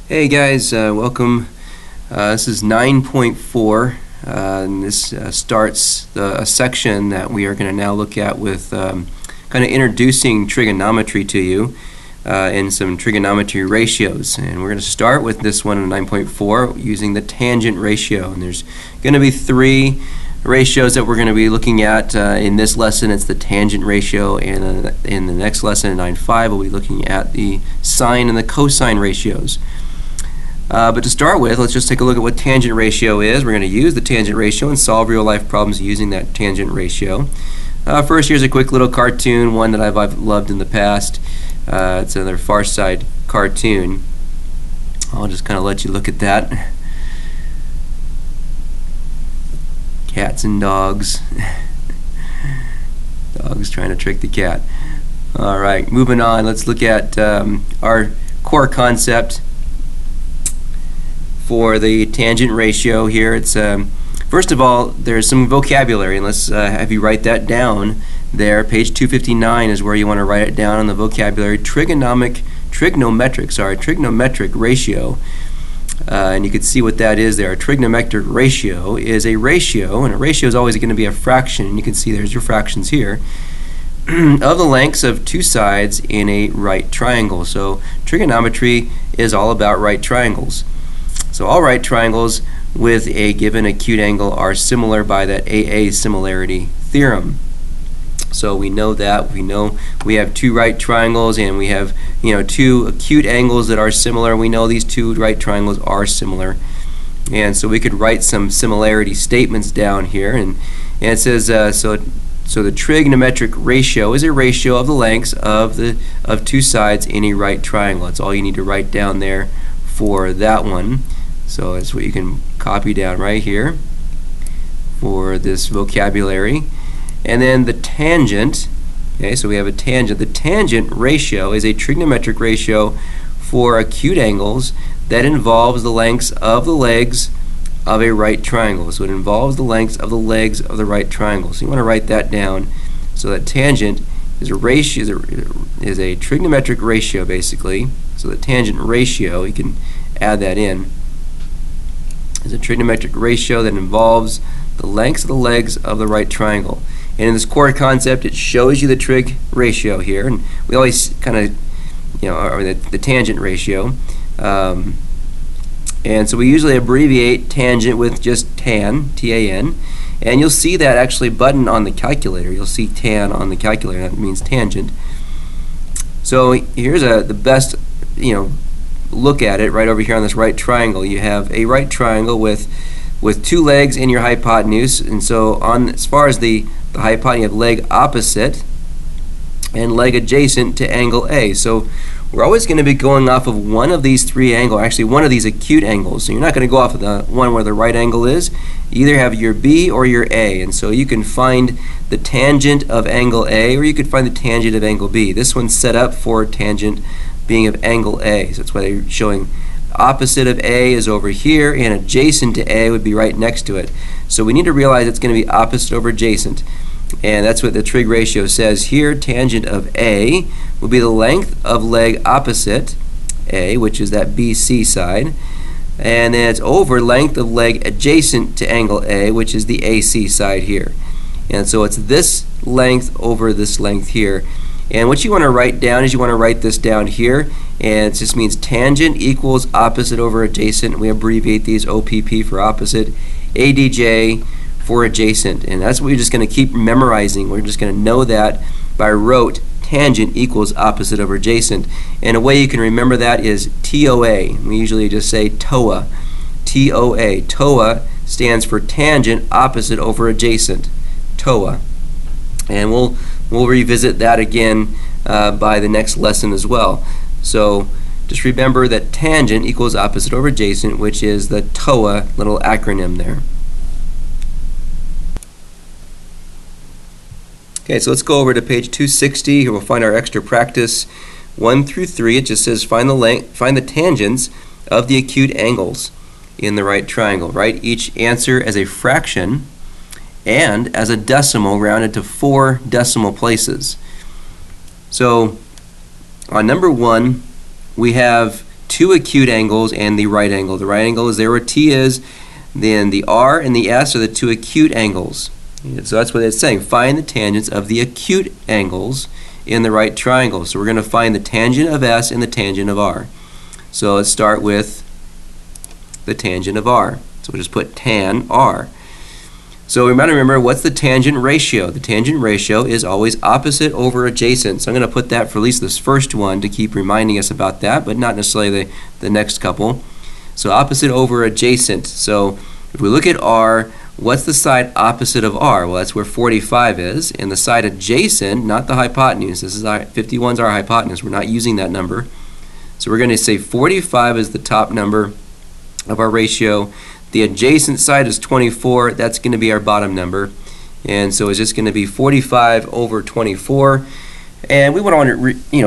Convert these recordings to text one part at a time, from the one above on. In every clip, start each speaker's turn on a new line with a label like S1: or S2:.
S1: Hey guys, welcome. This is 9.4, and this starts a section that we are going to now look at with kind of introducing trigonometry to you and some trigonometry ratios. And we're going to start with this one in 9.4 using the tangent ratio. And there's going to be three ratios that we're going to be looking at in this lesson. It's the tangent ratio, and in the next lesson in 9.5 we'll be looking at the sine and the cosine ratios. But to start with, let's just take a look at what tangent ratio is. We're going to use the tangent ratio and solve real-life problems using that tangent ratio. First, here's a quick little cartoon, one that I've loved in the past. It's another Far Side cartoon. I'll just kind of let you look at that. Cats and dogs. Dogs trying to trick the cat. Alright, moving on. Let's look at our core concept for the tangent ratio here. It's first of all, there's some vocabulary, and let's have you write that down there. Page 259 is where you want to write it down on the vocabulary. Trigonometric ratio, and you can see what that is there. A trigonometric ratio is a ratio, and a ratio is always going to be a fraction, and you can see there's your fractions here, of the lengths of two sides in a right triangle. So trigonometry is all about right triangles. So all right triangles with a given acute angle are similar by that AA similarity theorem. So we know that. We know we have two right triangles and we have two acute angles that are similar. We know these two right triangles are similar. And so we could write some similarity statements down here. And it says so the trigonometric ratio is a ratio of the lengths of two sides in a right triangle. That's all you need to write down there for that one. So that's what you can copy down right here for this vocabulary. And then the tangent, okay, so we have a tangent. The tangent ratio is a trigonometric ratio for acute angles that involves the lengths of the legs of a right triangle. So it involves the lengths of the legs of the right triangle. So you want to write that down. So that tangent is a ratio, is a trigonometric ratio basically. So the tangent ratio, you can add that in, is a trigonometric ratio that involves the lengths of the legs of the right triangle. And in this core concept, it shows you the trig ratio here, and we always kind of, or the tangent ratio. And so we usually abbreviate tangent with just tan, T-A-N, and you'll see that actually button on the calculator. You'll see tan on the calculator. That means tangent. So here's the best, look at it right over here on this right triangle. You have a right triangle with two legs in your hypotenuse, and so as far as the hypotenuse, you have leg opposite and leg adjacent to angle A. So we're always going to be going off of one of these three angles, actually one of these acute angles. So you're not going to go off of the one where the right angle is. You either have your B or your A, and so you can find the tangent of angle A, or you could find the tangent of angle B. This one's set up for tangent being of angle A, so that's why they're showing opposite of A is over here, and adjacent to A would be right next to it. So we need to realize it's going to be opposite over adjacent, and that's what the trig ratio says here. Tangent of A will be the length of leg opposite A, which is that BC side, and then it's over length of leg adjacent to angle A, which is the AC side here. And so it's this length over this length here. And what you want to write down is you want to write this down here, and it just means tangent equals opposite over adjacent. We abbreviate these OPP for opposite, ADJ for adjacent, and that's what we're just going to keep memorizing. We're just going to know that by rote. Tangent equals opposite over adjacent, and a way you can remember that is TOA. We usually just say TOA. TOA. TOA stands for tangent opposite over adjacent. TOA. And we'll revisit that again by the next lesson as well. So just remember that tangent equals opposite over adjacent, which is the TOA little acronym there. Okay, so let's go over to page 260. Here we'll find our extra practice 1 through 3. It just says find the tangents of the acute angles in the right triangle. Write each answer as a fraction and as a decimal rounded to 4 decimal places. So on number 1, we have two acute angles and the right angle. The right angle is there where T is, then the R and the S are the two acute angles. So that's what it's saying. Find the tangents of the acute angles in the right triangle. So we're going to find the tangent of S and the tangent of R. So let's start with the tangent of R. So we'll just put tan R. So we might remember, what's the tangent ratio? The tangent ratio is always opposite over adjacent. So I'm going to put that for at least this first one to keep reminding us about that, but not necessarily the next couple. So opposite over adjacent. So if we look at R, what's the side opposite of R? Well, that's where 45 is. And the side adjacent, not the hypotenuse. This is 51 is our hypotenuse. We're not using that number. So we're going to say 45 is the top number of our ratio. The adjacent side is 24. That's going to be our bottom number. And so it's just going to be 45 over 24. And we want to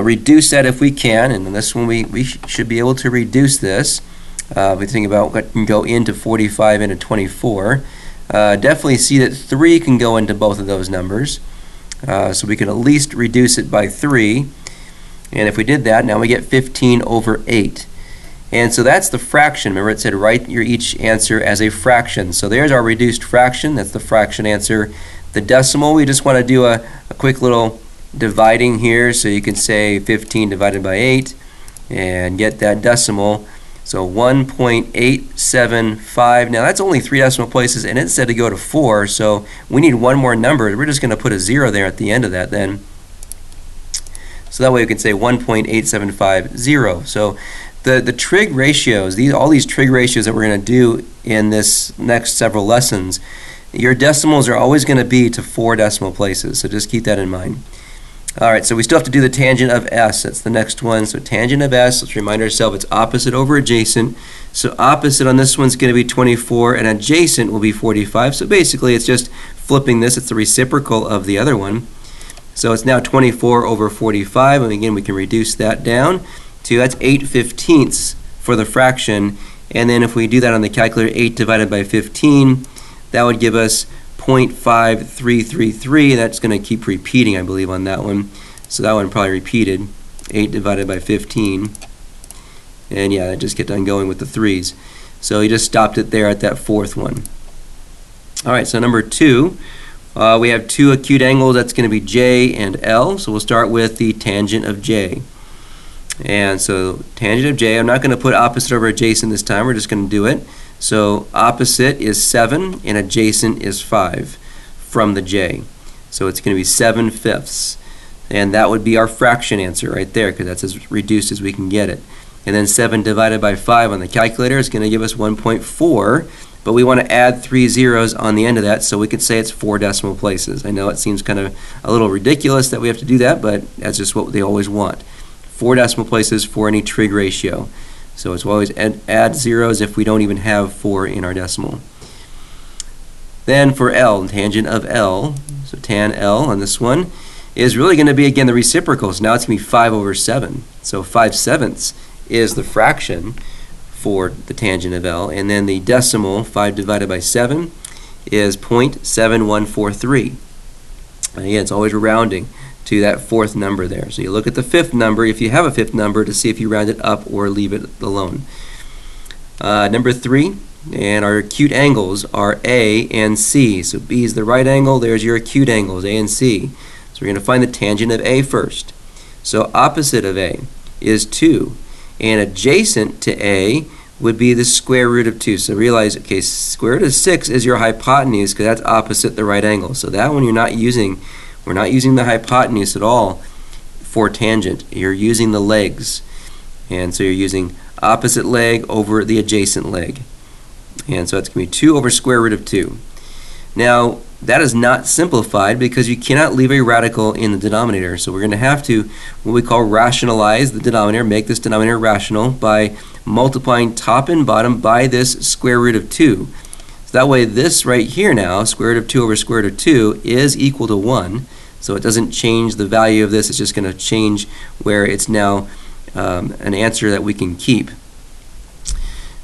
S1: reduce that if we can. And in this one, we should be able to reduce this. If we think about what can go into 45 into 24. Definitely see that 3 can go into both of those numbers. So we can at least reduce it by 3. And if we did that, now we get 15 over 8. And so that's the fraction. Remember, it said write your each answer as a fraction. So there's our reduced fraction. That's the fraction answer. The decimal, we just want to do a quick little dividing here. So you can say 15 divided by 8 and get that decimal. So 1.875. Now that's only 3 decimal places, and it said to go to 4. So we need one more number. We're just going to put a 0 there at the end of that then. So that way we can say 1.8750. So the trig ratios, all these trig ratios that we're going to do in this next several lessons, your decimals are always going to be to 4 decimal places. So just keep that in mind. All right, so we still have to do the tangent of S. That's the next one. So tangent of S, let's remind ourselves it's opposite over adjacent. So opposite on this one's going to be 24, and adjacent will be 45. So basically it's just flipping this. It's the reciprocal of the other one. So it's now 24 over 45, and again we can reduce that down to, that's 8/15 for the fraction. And then if we do that on the calculator, 8 divided by 15, that would give us 0.5333. That's going to keep repeating, I believe, on that one. So that one probably repeated. 8 divided by 15. And yeah, that just kept on going with the 3's. So you just stopped it there at that 4th one. All right, so number 2, we have 2 acute angles. That's going to be J and L. So we'll start with the tangent of J. And so tangent of J, I'm not going to put opposite over adjacent this time. We're just going to do it. So opposite is 7 and adjacent is 5 from the J. So it's going to be 7/5. And that would be our fraction answer right there, because that's as reduced as we can get it. And then 7 divided by 5 on the calculator is going to give us 1.4. But we want to add 3 zeros on the end of that, so we could say it's 4 decimal places. I know it seems kind of a little ridiculous that we have to do that, but that's just what they always want. 4 decimal places for any trig ratio. So it's always add zeros if we don't even have 4 in our decimal. Then for L, tangent of L, so tan L on this one, is really going to be, again, the reciprocal. So now it's going to be 5 over 7. So 5/7 is the fraction for the tangent of L. And then the decimal, 5 divided by 7, is 0.7143. Again, it's always rounding to that 4th number there. So you look at the 5th number, if you have a 5th number, to see if you round it up or leave it alone. Number 3, and our acute angles are A and C. So B is the right angle, there's your acute angles, A and C. So we're going to find the tangent of A first. So opposite of A is 2, and adjacent to A would be the square root of 2. So realize, okay, square root of 6 is your hypotenuse, because that's opposite the right angle. So that one you're not using. We're not using the hypotenuse at all for tangent. You're using the legs. And so you're using opposite leg over the adjacent leg. And so it's going to be 2 over square root of 2. Now, that is not simplified because you cannot leave a radical in the denominator. So we're going to have to, what we call, rationalize the denominator, make this denominator rational by multiplying top and bottom by this square root of 2. So that way this right here now, square root of 2 over square root of 2, is equal to 1. So it doesn't change the value of this. It's just going to change where it's now an answer that we can keep.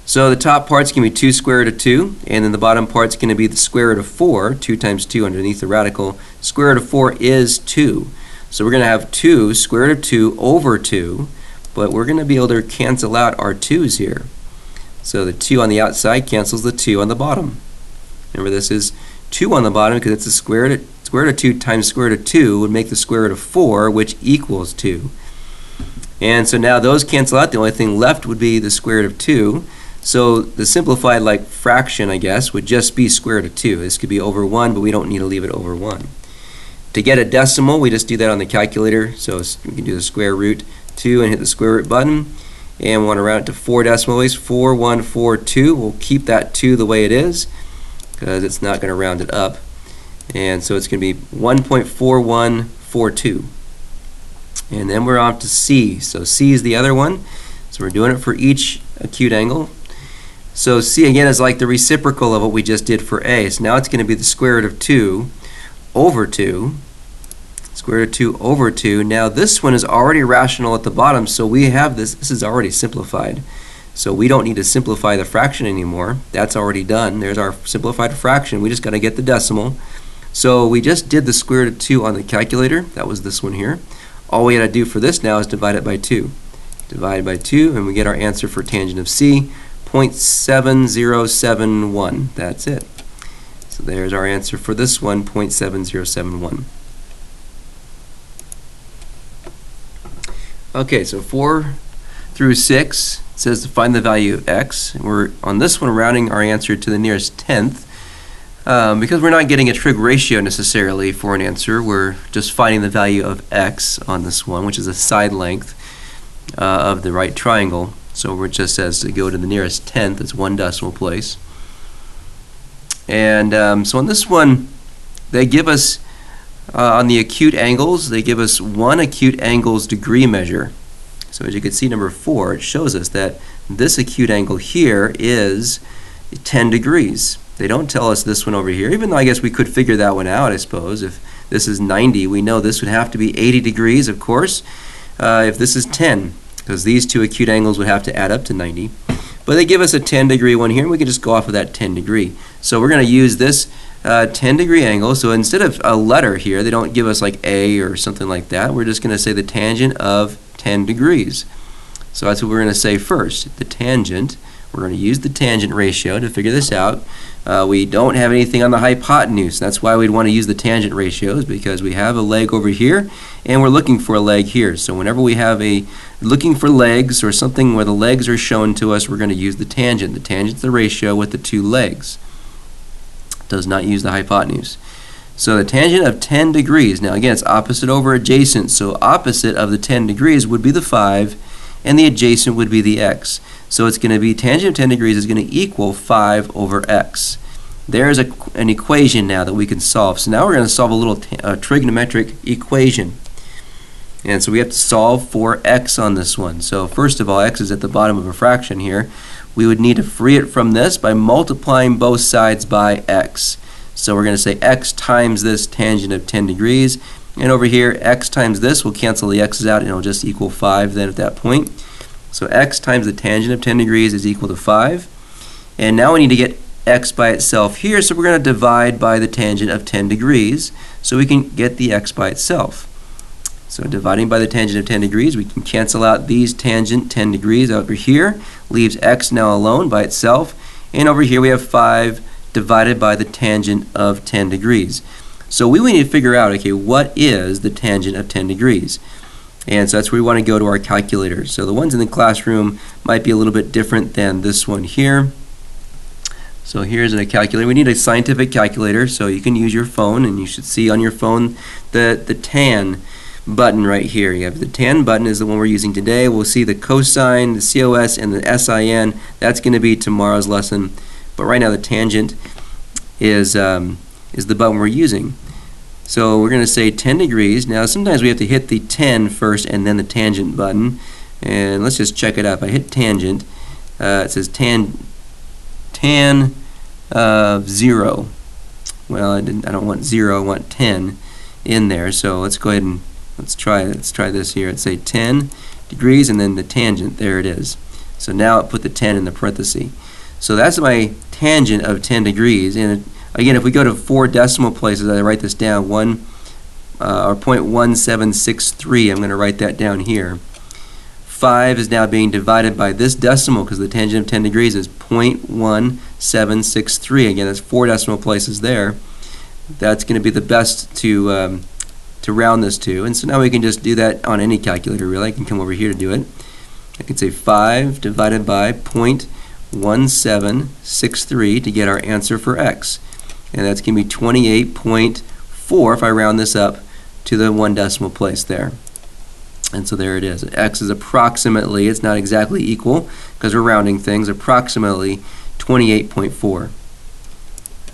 S1: So the top part's going to be 2 square root of 2, and then the bottom part's going to be the square root of 4, 2 times 2 underneath the radical. Square root of 4 is 2. So we're going to have 2 square root of 2 over 2 but we're going to be able to cancel out our 2's here. So the 2 on the outside cancels the 2 on the bottom. Remember, this is 2 on the bottom because it's the square root of 2 times square root of 2 would make the square root of 4, which equals 2. And so now those cancel out. The only thing left would be the square root of 2. So the simplified like fraction, I guess, would just be square root of 2. This could be over 1, but we don't need to leave it over 1. To get a decimal, we just do that on the calculator. So we can do the square root 2 and hit the square root button. And we want to round it to 4 decimal places, 4142. We'll keep that 2 the way it is because it's not going to round it up. And so it's going to be 1.4142. And then we're on to C. So C is the other one. So we're doing it for each acute angle. So C again is like the reciprocal of what we just did for A. So now it's going to be the square root of 2 over 2. Square root of 2 over 2. Now this one is already rational at the bottom, so we have this. This is already simplified. So we don't need to simplify the fraction anymore. That's already done. There's our simplified fraction. We just got to get the decimal. So we just did the square root of 2 on the calculator. That was this one here. All we got to do for this now is divide it by 2. Divide by 2, and we get our answer for tangent of C, 0.7071. That's it. So there's our answer for this one, 0.7071. Okay, so 4 through 6 says to find the value of x. We're on this one rounding our answer to the nearest tenth because we're not getting a trig ratio necessarily for an answer. We're just finding the value of x on this one, which is a side length of the right triangle. So it just says to go to the nearest tenth. It's 1 decimal place. And so on this one, they give us on the acute angles, they give us 1 acute angle's degree measure. So as you can see, number 4, it shows us that this acute angle here is 10 degrees. They don't tell us this one over here, even though I guess we could figure that one out, I suppose. If this is 90, we know this would have to be 80 degrees, of course, if this is 10, because these two acute angles would have to add up to 90. But they give us a 10 degree one here, and we can just go off of that 10 degree. So we're going to use this 10 degree angle. So instead of a letter here, they don't give us like A or something like that. We're just going to say the tangent of 10 degrees. So that's what we're going to say first. The tangent, we're going to use the tangent ratio to figure this out. We don't have anything on the hypotenuse. That's why we'd want to use the tangent ratios, because we have a leg over here and we're looking for a leg here. So whenever we have a looking for legs or something where the legs are shown to us, we're going to use the tangent. The tangent's the ratio with the two legs. It does not use the hypotenuse. So the tangent of 10 degrees, now again it's opposite over adjacent, so opposite of the 10 degrees would be the 5 and the adjacent would be the x. So it's going to be tangent of 10 degrees is going to equal 5 over x. There's an equation now that we can solve. So now we're going to solve a little trigonometric equation. And so we have to solve for x on this one. So first of all, x is at the bottom of a fraction here. We would need to free it from this by multiplying both sides by x. So we're going to say x times this tangent of 10 degrees. And over here, x times this, we'll cancel the x's out and it'll just equal 5 then at that point. So x times the tangent of 10 degrees is equal to 5. And now we need to get x by itself here, so we're going to divide by the tangent of 10 degrees so we can get the x by itself. So dividing by the tangent of 10 degrees, we can cancel out these tangent 10 degrees over here, leaves x now alone by itself, and over here we have 5 divided by the tangent of 10 degrees. So we need to figure out, okay, what is the tangent of 10 degrees? And so that's where we want to go to our calculator. So the ones in the classroom might be a little bit different than this one here. So here's a calculator. We need a scientific calculator, so you can use your phone, and you should see on your phone the tan button right here. You have the tan button is the one we're using today. We'll see the cosine, the cos, and the sin. That's going to be tomorrow's lesson. But right now the tangent is the button we're using. So we're going to say 10 degrees. Now sometimes we have to hit the 10 first and then the tangent button. And let's just check it out. If I hit tangent, it says tan 0. Well, I don't want 0, I want 10 in there. So let's go ahead and let's try this here. Let's say 10 degrees and then the tangent. There it is. So now it put the 10 in the parenthesis. So that's my tangent of 10 degrees. And again, if we go to 4 decimal places, I write this down, or 0.1763, I'm going to write that down here. 5 is now being divided by this decimal because the tangent of 10 degrees is 0.1763. Again, that's 4 decimal places there. That's going to be the best to round this to. And so now we can just do that on any calculator, really. I can come over here to do it. I can say 5 divided by 0.1763 to get our answer for x. And that's going to be 28.4 if I round this up to the 1 decimal place there. And so there it is. X is approximately, it's not exactly equal because we're rounding things, approximately 28.4.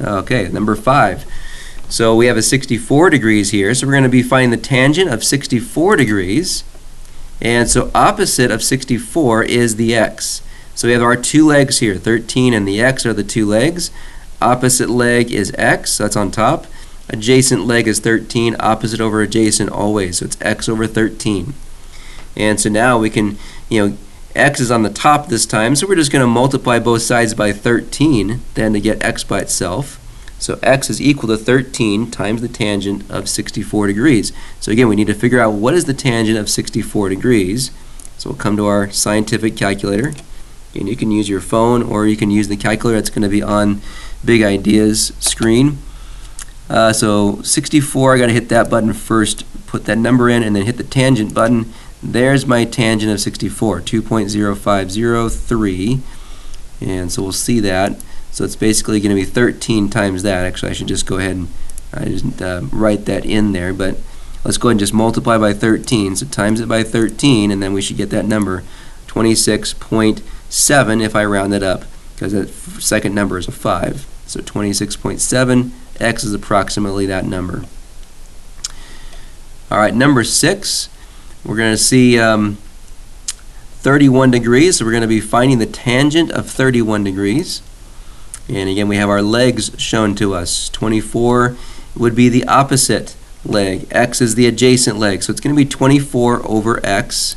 S1: Okay, number 5. So we have a 64 degrees here, so we're going to be finding the tangent of 64 degrees. And so opposite of 64 is the x. So we have our 2 legs here, 13 and the x are the 2 legs. Opposite leg is x, so that's on top. Adjacent leg is 13, opposite over adjacent always, so it's x over 13. And so now we can, x is on the top this time, so we're just going to multiply both sides by 13 then to get x by itself. So x is equal to 13 times the tangent of 64 degrees. So again, we need to figure out what is the tangent of 64 degrees. So we'll come to our scientific calculator. And you can use your phone or you can use the calculator that's going to be on Big Ideas screen. So 64, I got to hit that button first, put that number in, and then hit the tangent button. There's my tangent of 64, 2.0503. And so we'll see that. So it's basically going to be 13 times that. Actually, I should just go ahead and write that in there. But let's go ahead and just multiply by 13. So times it by 13, and then we should get that number, 26.7 if I round it up, because that second number is a 5. So 26.7, x is approximately that number. All right, number 6, we're going to see 31 degrees. So we're going to be finding the tangent of 31 degrees. And again, we have our legs shown to us. 24 would be the opposite leg. X is the adjacent leg. So it's going to be 24 over x.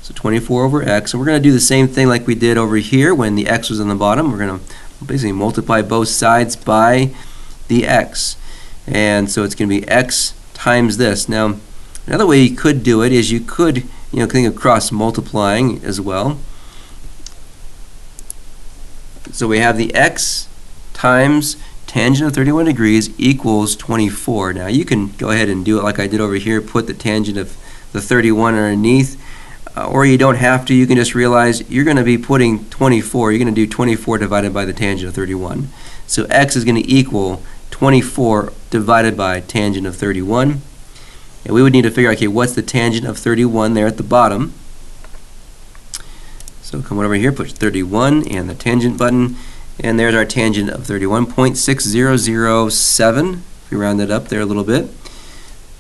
S1: So 24 over x. And we're going to do the same thing like we did over here when the x was on the bottom. We're going to basically multiply both sides by the x. And so it's going to be x times this. Now, another way you could do it is you could, think of cross multiplying as well. So we have the x times tangent of 31 degrees equals 24. Now you can go ahead and do it like I did over here, put the tangent of the 31 underneath, or you don't have to. You can just realize you're going to be putting 24. You're going to do 24 divided by the tangent of 31. So x is going to equal 24 divided by tangent of 31. And we would need to figure out, okay, what's the tangent of 31 there at the bottom? So come on over here, put 31 and the tangent button, and there's our tangent of 31, 0.6007, if we round it up there a little bit.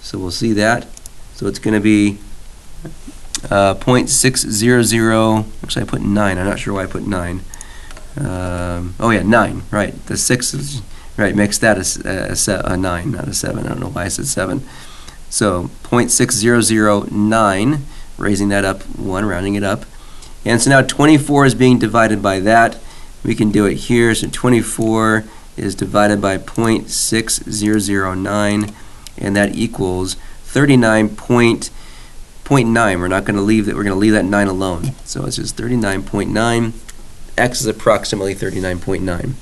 S1: So we'll see that. So it's going to be 0.600, actually I put 9, I'm not sure why I put 9. Oh yeah, 9, right. The 6 is, right, makes that a 9, not a 7. I don't know why I said 7. So 0.6009, raising that up 1, rounding it up. And so now 24 is being divided by that. We can do it here. So 24 is divided by 0.6009, and that equals 39.9. We're not going to leave that. We're going to leave that 9 alone. So it's just 39.9. X is approximately 39.9.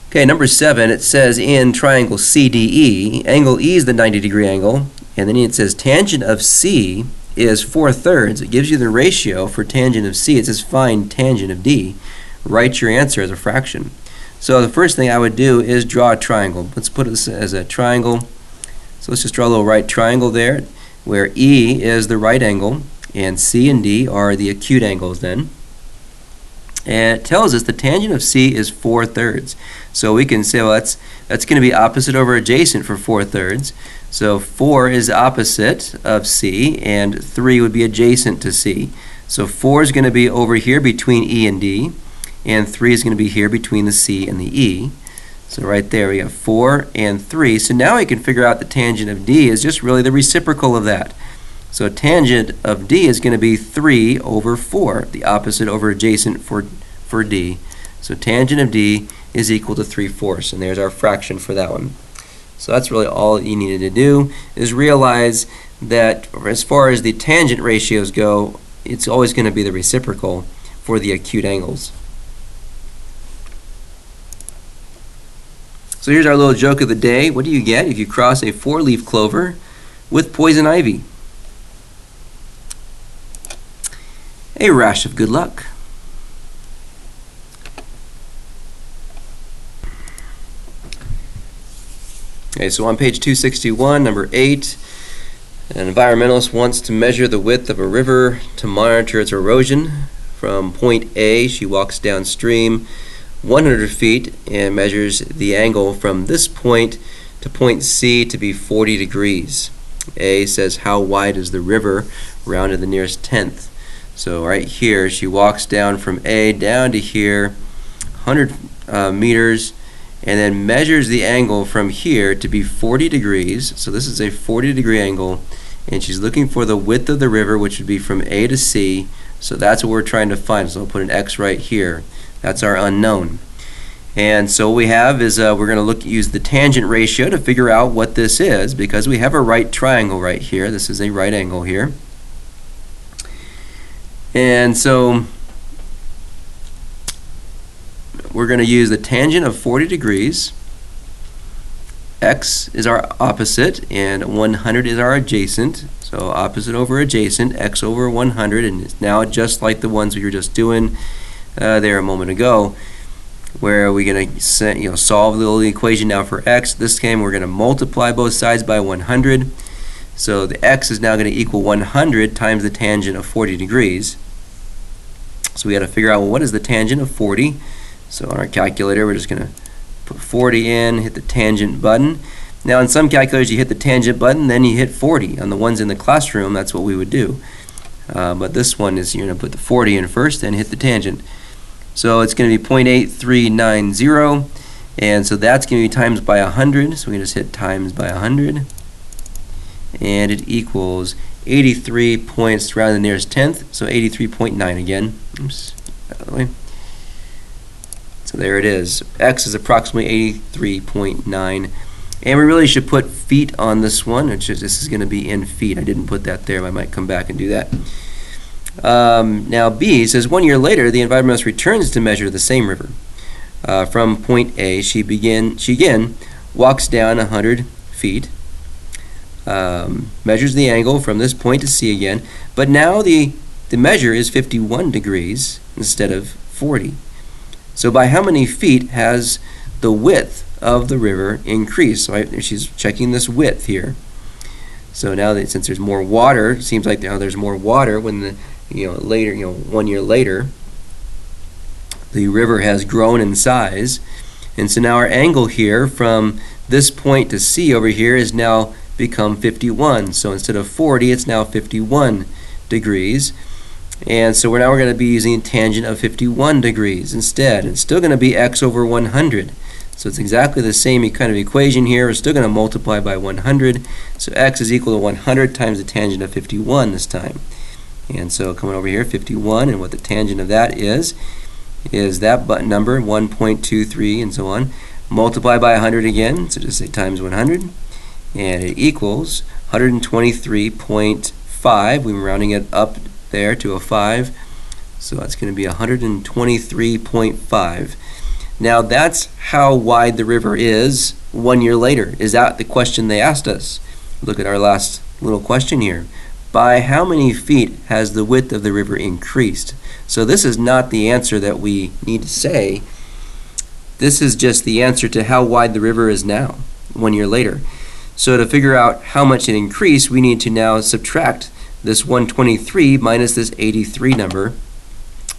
S1: Okay, number 7. It says in triangle CDE, angle E is the 90-degree angle, and then it says tangent of C is 4/3. It gives you the ratio for tangent of C. It says find tangent of D. Write your answer as a fraction. So the first thing I would do is draw a triangle. Let's put this as a triangle. So let's just draw a little right triangle there where E is the right angle and C and D are the acute angles then. And it tells us the tangent of C is 4/3. So we can say, well, that's going to be opposite over adjacent for 4/3. So 4 is opposite of C, and 3 would be adjacent to C. So 4 is going to be over here between E and D, and 3 is going to be here between the C and the E. So right there we have 4 and 3. So now we can figure out the tangent of D is just really the reciprocal of that. So tangent of D is going to be 3 over 4, the opposite over adjacent for D. So tangent of D is equal to 3/4, and there's our fraction for that one. So that's really all you needed to do, is realize that as far as the tangent ratios go, it's always going to be the reciprocal for the acute angles. So here's our little joke of the day. What do you get if you cross a 4-leaf clover with poison ivy? A rash of good luck. Okay, so on page 261, number 8, an environmentalist wants to measure the width of a river to monitor its erosion. From point A, she walks downstream 100 feet and measures the angle from this point to point C to be 40 degrees. A says, how wide is the river round to the nearest tenth? So right here, she walks down from A down to here, 100 meters, and then measures the angle from here to be 40 degrees. So this is a 40-degree angle, and she's looking for the width of the river, which would be from A to C. So that's what we're trying to find. So I'll put an X right here. That's our unknown. And so what we have is we're going to use the tangent ratio to figure out what this is, because we have a right triangle right here. This is a right angle here. And so we're going to use the tangent of 40 degrees. X is our opposite, and 100 is our adjacent. So opposite over adjacent, X over 100, and it's now just like the ones we were just doing there a moment ago, where we're going to solve the little equation now for X. This time we're going to multiply both sides by 100. So the X is now going to equal 100 times the tangent of 40 degrees. So we got to figure out, well, what is the tangent of 40? So on our calculator, we're just going to put 40 in, hit the tangent button. Now in some calculators you hit the tangent button, then you hit 40. On the ones in the classroom, that's what we would do. But this one is, you're going to put the 40 in first, then hit the tangent. So it's going to be 0.8390, and so that's going to be times by 100. So we just hit times by 100, and it equals 83 points around the nearest tenth, so 83.9 again. Oops, out of the way. So there it is. X is approximately 83.9. And we really should put feet on this one, which is, this is going to be in feet. I didn't put that there. I might come back and do that. Now B says 1 year later, the environmentalist returns to measure the same river. From point A, she again walks down 100 feet, measures the angle from this point to C again, but now the measure is 51 degrees instead of 40. So by how many feet has the width of the river increased? So she's checking this width here. So now that since there's more water, it seems like there's more water when the 1 year later, the river has grown in size, and so now our angle here from this point to C over here is now become 51. So instead of 40, it's now 51 degrees. And so we're going to be using a tangent of 51 degrees instead. It's still going to be X over 100. So it's exactly the same kind of equation here. We're still going to multiply by 100. So X is equal to 100 times the tangent of 51 this time. And so coming over here, 51, and what the tangent of that is that button number, 1.23, and so on. Multiply by 100 again, so just say times 100. And it equals 123.5. We were rounding it up there to a 5. So that's going to be 123.5. Now that's how wide the river is 1 year later. Is that the question they asked us? Look at our last little question here. By how many feet has the width of the river increased? So this is not the answer that we need to say. This is just the answer to how wide the river is now 1 year later. So to figure out how much it increased, we need to now subtract this 123 minus this 83 number.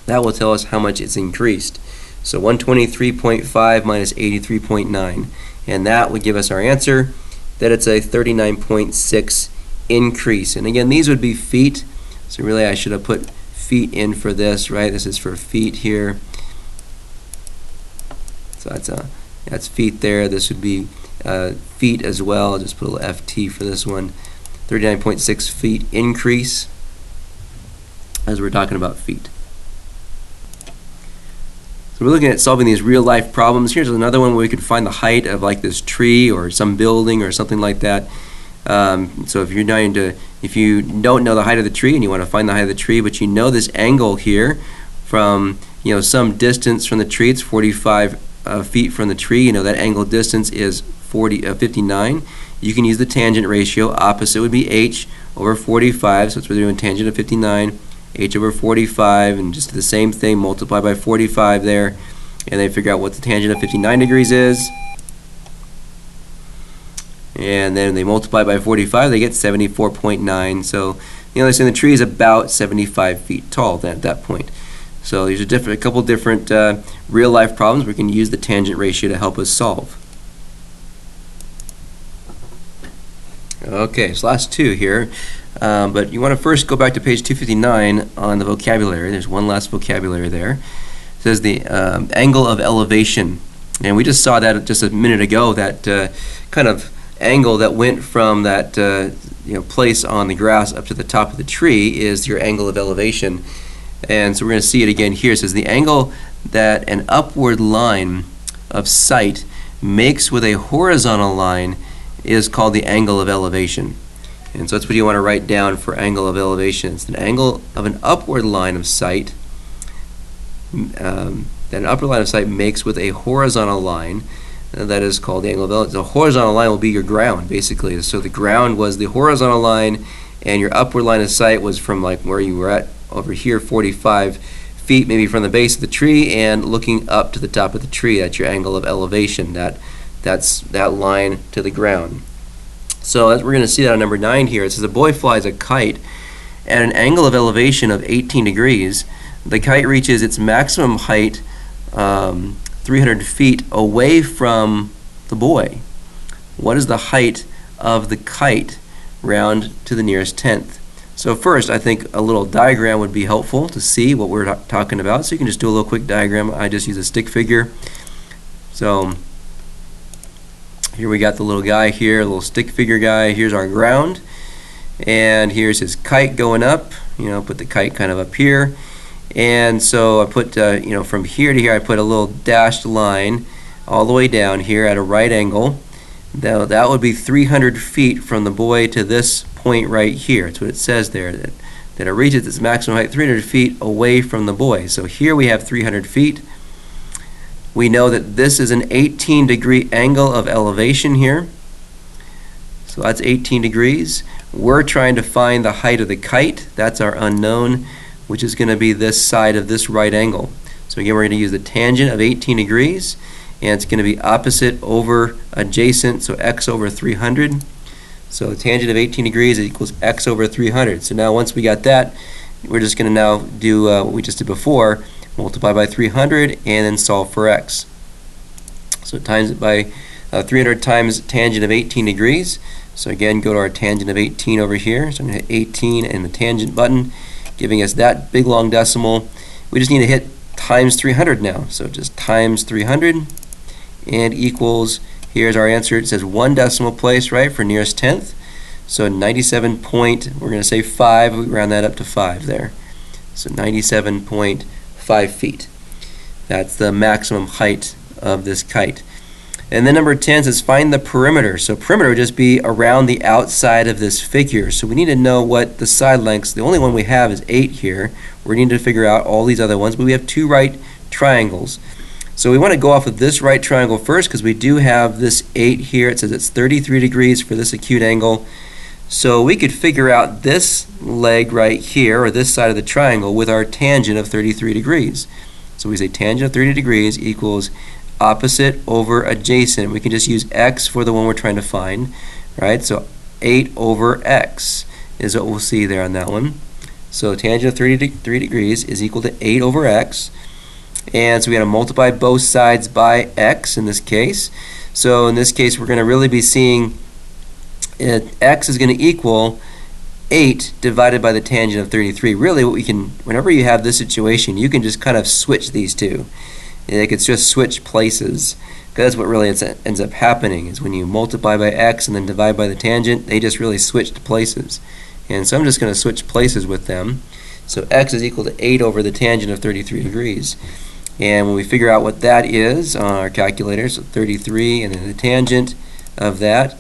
S1: That will tell us how much it's increased. So 123.5 minus 83.9, and that would give us our answer that it's a 39.6 increase. And again, these would be feet, so really I should have put feet in for this, right? This is for feet here. So that's feet there. This would be feet as well. I'll just put a little FT for this one. 39.6 feet increase, as we're talking about feet. So So we're looking at solving these real life problems. Here's another one where we could find the height of like this tree or some building or something like that. So if you don't know the height of the tree and you want to find the height of the tree, but you know this angle here from some distance from the tree, it's 45 feet from the tree. You know that angle distance is 59. You can use the tangent ratio. Opposite would be h over 45. So it's we're doing tangent of 59. H over 45, and just do the same thing, multiply by 45 there, and then figure out what the tangent of 59 degrees is. And then they multiply by 45, they get 74.9. So they're saying the tree is about 75 feet tall then at that point. So these are a couple different real life problems we can use the tangent ratio to help us solve. Okay, so last two here. But you want to first go back to page 259 on the vocabulary. There's one last vocabulary there. It says the angle of elevation. And we just saw that just a minute ago, that kind of angle that went from that place on the grass up to the top of the tree is your angle of elevation. And so we're going to see it again here. It says the angle that an upward line of sight makes with a horizontal line is called the angle of elevation. And so that's what you want to write down for angle of elevation. It's an angle of an upward line of sight that an upward line of sight makes with a horizontal line. That is called the angle of elevation. The horizontal line will be your ground, basically. So the ground was the horizontal line, and your upward line of sight was from like where you were at over here, 45 feet maybe from the base of the tree, and looking up to the top of the tree. That's your angle of elevation. That's that line to the ground. So we're going to see that on number 9 here. It says a boy flies a kite at an angle of elevation of 18 degrees. The kite reaches its maximum height 300 feet away from the boy. What is the height of the kite round to the nearest tenth? So first, I think a little diagram would be helpful to see what we're talking about. So you can just do a little quick diagram. I just use a stick figure. So here we got the little guy here, a little stick figure guy. Here's our ground, and here's his kite going up. Put the kite kind of up here, and so I put from here to here I put a little dashed line all the way down here at a right angle. Now that would be 300 feet from the boy to this point right here. That's what it says there, that it reaches its maximum height 300 feet away from the boy. So here we have 300 feet. We know that this is an 18-degree angle of elevation here. So that's 18 degrees. We're trying to find the height of the kite. That's our unknown, which is going to be this side of this right angle. So again, we're going to use the tangent of 18 degrees, and it's going to be opposite over adjacent, so x over 300. So the tangent of 18 degrees equals x over 300. So now once we got that, we're just going to now do what we just did before. Multiply by 300 and then solve for x. So times it by 300 times tangent of 18 degrees. So again, go to our tangent of 18 over here. So I'm going to hit 18 and the tangent button, giving us that big long decimal. We just need to hit times 300 now. So just times 300 and equals, here's our answer. It says 1 decimal place, right, for nearest tenth. So 97 point, we're going to say 5. We round that up to 5 there. So 97.5 feet. That's the maximum height of this kite. And then number 10 says find the perimeter. So perimeter would just be around the outside of this figure. So we need to know what the side lengths, the only one we have is 8 here. We need to figure out all these other ones, but we have 2 right triangles. So we want to go off of this right triangle first because we do have this 8 here. It says it's 33 degrees for this acute angle. So we could figure out this leg right here, or this side of the triangle, with our tangent of 33 degrees. So we say tangent of 30 degrees equals opposite over adjacent. We can just use x for the one we're trying to find, right? So 8 over x is what we'll see there on that one. So tangent of 33 degrees is equal to 8 over x. And so we got to multiply both sides by x in this case. So in this case, we're going to really be seeing x is going to equal 8 divided by the tangent of 33. Really, what we can, whenever you have this situation, you can just kind of switch these two. They could just switch places, because that's what really ends up happening, is when you multiply by x and then divide by the tangent, they just really switched places. And so I'm just going to switch places with them. So x is equal to 8 over the tangent of 33 degrees. And when we figure out what that is on our calculator, so 33, and then the tangent of that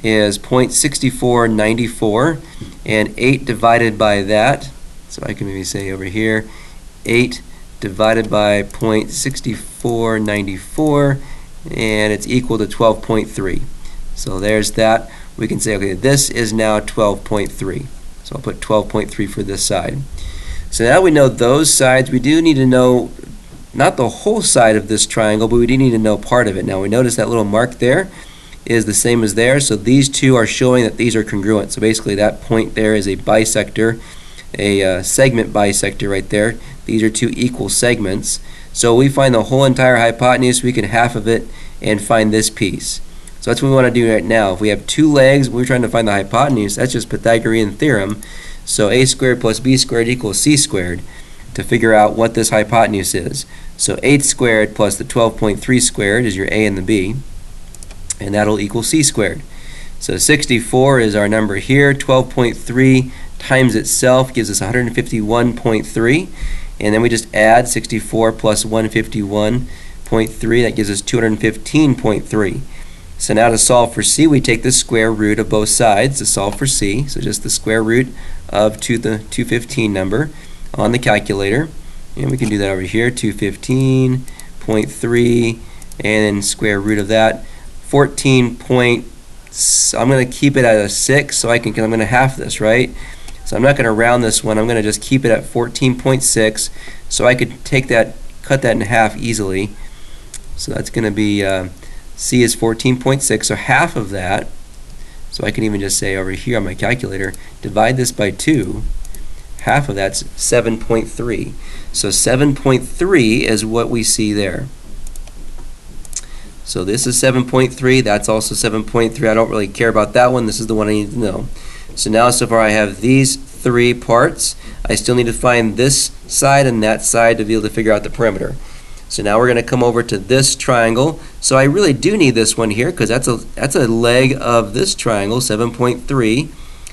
S1: is 0.6494, and 8 divided by that, so I can maybe say over here, 8 divided by 0.6494, and it's equal to 12.3. So there's that. We can say, okay, this is now 12.3. So I'll put 12.3 for this side. So now we know those sides. We do need to know not the whole side of this triangle, but we do need to know part of it. Now we notice that little mark there is the same as there, so these two are showing that these are congruent. So basically that point there is a bisector, a segment bisector right there. These are two equal segments. So we find the whole entire hypotenuse, we can half of it and find this piece. So that's what we want to do right now. If we have two legs, we're trying to find the hypotenuse. That's just Pythagorean theorem. So a squared plus b squared equals c squared to figure out what this hypotenuse is. So 8 squared plus the 12.3 squared is your a and the b, and that'll equal c squared. So 64 is our number here. 12.3 times itself gives us 151.3, and then we just add 64 plus 151.3. That gives us 215.3. So now to solve for c, we take the square root of both sides to solve for c. So just the square root of the 215 number on the calculator. And we can do that over here, 215.3, and then square root of that, 14 point, I'm going to keep it at a 6, so I'm going to half this, right? So I'm not going to round this one, I'm going to just keep it at 14.6, so I could take that, cut that in half easily. So that's going to be, C is 14.6, so half of that, so I can even just say over here on my calculator, divide this by 2, half of that's 7.3. So 7.3 is what we see there. So this is 7.3, that's also 7.3. I don't really care about that one, this is the one I need to know. So now so far I have these three parts. I still need to find this side and that side to be able to figure out the perimeter. So now we're going to come over to this triangle. So I really do need this one here because that's a leg of this triangle, 7.3,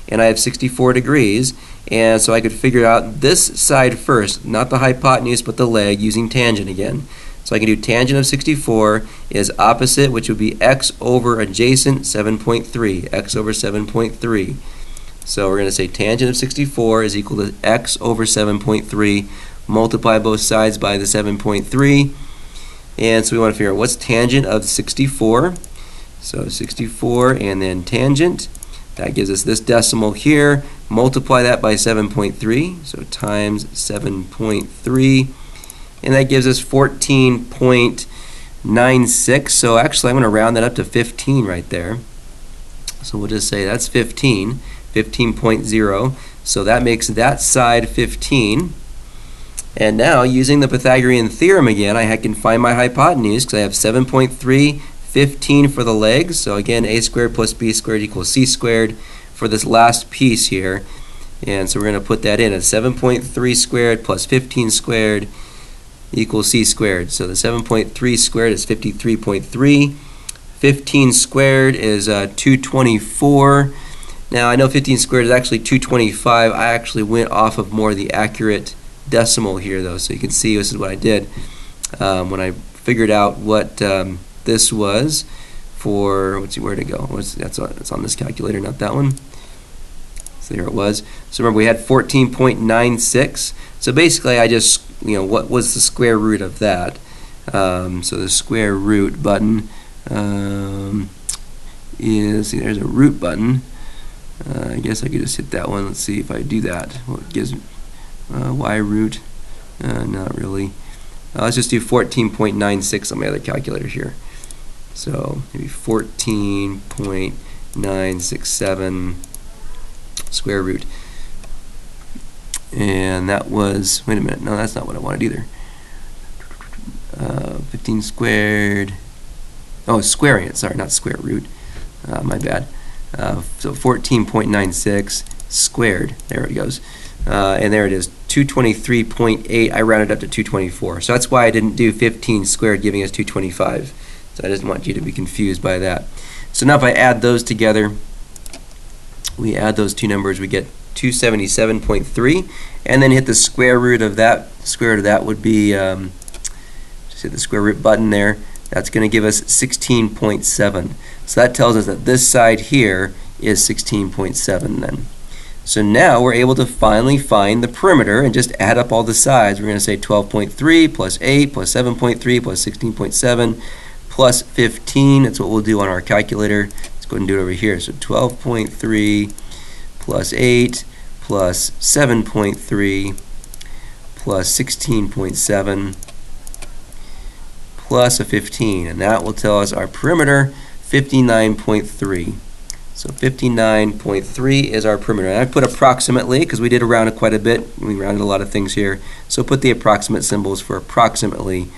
S1: and I have 64 degrees. And so I could figure out this side first, not the hypotenuse but the leg, using tangent again. So I can do tangent of 64 is opposite, which would be x over adjacent 7.3, x over 7.3. So we're going to say tangent of 64 is equal to x over 7.3. Multiply both sides by the 7.3. And so we want to figure out what's tangent of 64. So 64 and then tangent. That gives us this decimal here. Multiply that by 7.3. So times 7.3. And that gives us 14.96. So actually I'm going to round that up to 15 right there. So we'll just say that's 15. 15.0. So that makes that side 15. And now, using the Pythagorean theorem again, I can find my hypotenuse because I have 7.3, 15 for the legs. So again, a squared plus b squared equals c squared for this last piece here. And so we're going to put that in as 7.3 squared plus 15 squared equals c squared. So the 7.3 squared is 53.3. 15 squared is 224. Now I know 15 squared is actually 225. I actually went off of more the accurate decimal here though, so you can see this is what I did when I figured out what this was for, let's see, where to go? It's on this calculator, not that one. So there it was. So remember we had 14.96. So basically I just, what was the square root of that? So the square root button is, see, there's a root button. I guess I could just hit that one. Let's see if I do that. What gives y root? Not really. Let's just do 14.96 on my other calculator here. So maybe 14.967 square root. And that was, wait a minute, no, that's not what I wanted either. 15 squared, oh, squaring it, sorry, not square root. My bad. So 14.96 squared, there it goes. And there it is, 223.8. I rounded up to 224. So that's why I didn't do 15 squared giving us 225. So I didn't want you to be confused by that. So now if I add those together, we add those two numbers, we get 277.3, and then hit the square root of that. Square root of that would be See the square root button there? That's going to give us 16.7. So that tells us that this side here is 16.7 then. So now we're able to finally find the perimeter and just add up all the sides. We're going to say 12.3 plus 8 plus 7.3 plus 16.7 plus 15. That's what we'll do on our calculator. Let's go ahead and do it over here. So 12.3 plus 8 plus 7.3 plus 16.7 plus a 15. And that will tell us our perimeter, 59.3. So 59.3 is our perimeter. And I put approximately because we did round it quite a bit. We rounded a lot of things here. So put the approximate symbols for approximately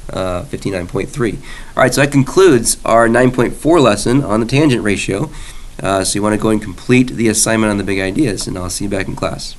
S1: 59.3. All right, so that concludes our 9.4 lesson on the tangent ratio. So you want to go and complete the assignment on the big ideas, and I'll see you back in class.